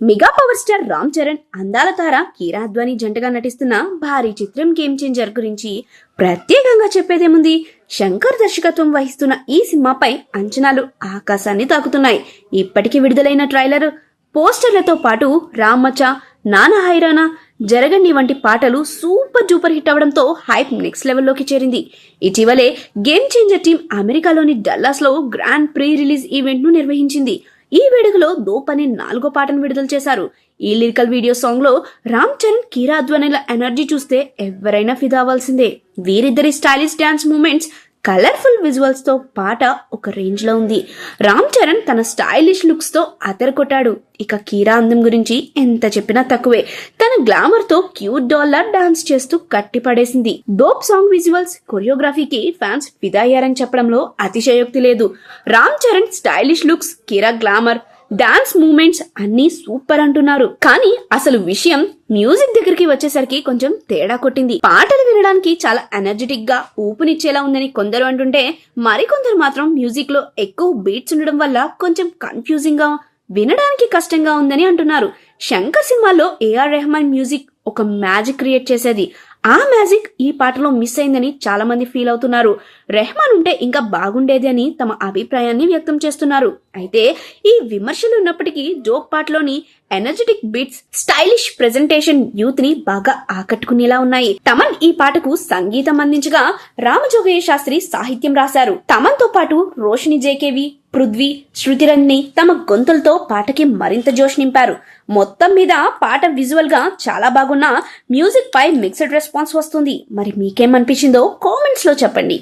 Mega power star Ram Charan అందాల తార కీరా అద్వానీ జంటగా నటిస్తున్న భారీ చిత్రం గేమ్ చేంజర్ గురించి ప్రత్యేకంగా చెప్పేదేముంది. శంకర్ దర్శకత్వం వహిస్తున్న ఈ సినిమాపై అంచనాలు ఆకాశాన్ని తాకుతున్నాయి. ఇప్పటికి విడుదలైన ట్రైలర్, పోస్టర్లతో పాటు రామచ్చ, నానా హైరానా, జరగండి వంటి పాటలు సూపర్ డూపర్ హిట్ అవడంతో హైప్ నెక్స్ట్ లెవెల్లోకి చేరింది. ఇటీవలే గేమ్ చేంజర్ టీం అమెరికాలోని డల్లాస్ లో గ్రాండ్ ప్రీ రిలీజ్ ఈవెంట్ ను నిర్వహించింది. ఈ వేడుకలో దోప్ అనే 4వ పాటను విడుదల చేశారు. ఈ లిరికల్ వీడియో సాంగ్ లో రామ్ చరణ్, కీరా అద్వానీల ఎనర్జీ చూస్తే ఎవరైనా ఫిదా అవ్వాల్సిందే. వీరిద్దరి stylish dance moments, colourful visuals తో పాట ఒక రేంజ్ లో ఉంది. రామ్ చరణ్ తన స్టైలిష్ లుక్స్ తో అదరకొట్టాడు. ఇక కీరా అందం గురించి ఎంత చెప్పినా తక్కువే. తన గ్లామర్ తో క్యూట్ డాలర్ డాన్స్ చేస్తూ కట్టి పడేసింది. డోప్ సాంగ్ విజువల్స్, కొరియోగ్రఫీకి ఫ్యాన్స్ ఫిదా అయ్యారని చెప్పడంలో అతిశయోక్తి లేదు. రామ్ చరణ్ స్టైలిష్ లుక్స్, కీరా గ్లామర్, డాన్స్ మూమెంట్స్ అన్నీ సూపర్ అంటున్నారు. కానీ అసలు విషయం మ్యూజిక్ దగ్గరికి వచ్చేసరికి కొంచెం తేడా కొట్టింది. పాటలు వినడానికి చాలా ఎనర్జెటిక్ గా ఊపునిచ్చేలా ఉందని కొందరు అంటుంటే, మరికొందరు మాత్రం మ్యూజిక్ లో ఎక్కువ బీట్స్ ఉండడం వల్ల కొంచెం కన్ఫ్యూజింగ్ గా, వినడానికి కష్టంగా ఉందని అంటున్నారు. శంకర్ సినిమాలో ఏఆర్ రెహమాన్ మ్యూజిక్ ఒక మ్యాజిక్ క్రియేట్ చేసేది. ఆ మ్యాజిక్ ఈ పాటలో మిస్ అయిందని చాలా మంది ఫీల్ అవుతున్నారు. రెహమాన్ ఉంటే ఇంకా బాగుండేది అని తమ అభిప్రాయాన్ని వ్యక్తం చేస్తున్నారు. అయితే ఈ విమర్శలు ఉన్నప్పటికీ డోప్ పాటలోని energetic beats, stylish presentation youth ని బాగా ఆకట్టుకునేలా ఉన్నాయి. తమన్ ఈ పాటకు సంగీతం అందించగా రామజోగయ్య శాస్త్రి సాహిత్యం రాశారు. తమన్ తో పాటు రోషిని జేకేవి, పృథ్వీ, శృతిరన్ని తమ గొంతులతో పాటకి మరింత జోష్ నింపారు. మొత్తం మీద పాట విజువల్ గా చాలా బాగున్నా మ్యూజిక్ పై మిక్స్డ్ రెస్పాన్స్ వస్తుంది. మరి మీకేమనిపించిందో కామెంట్స్ లో చెప్పండి.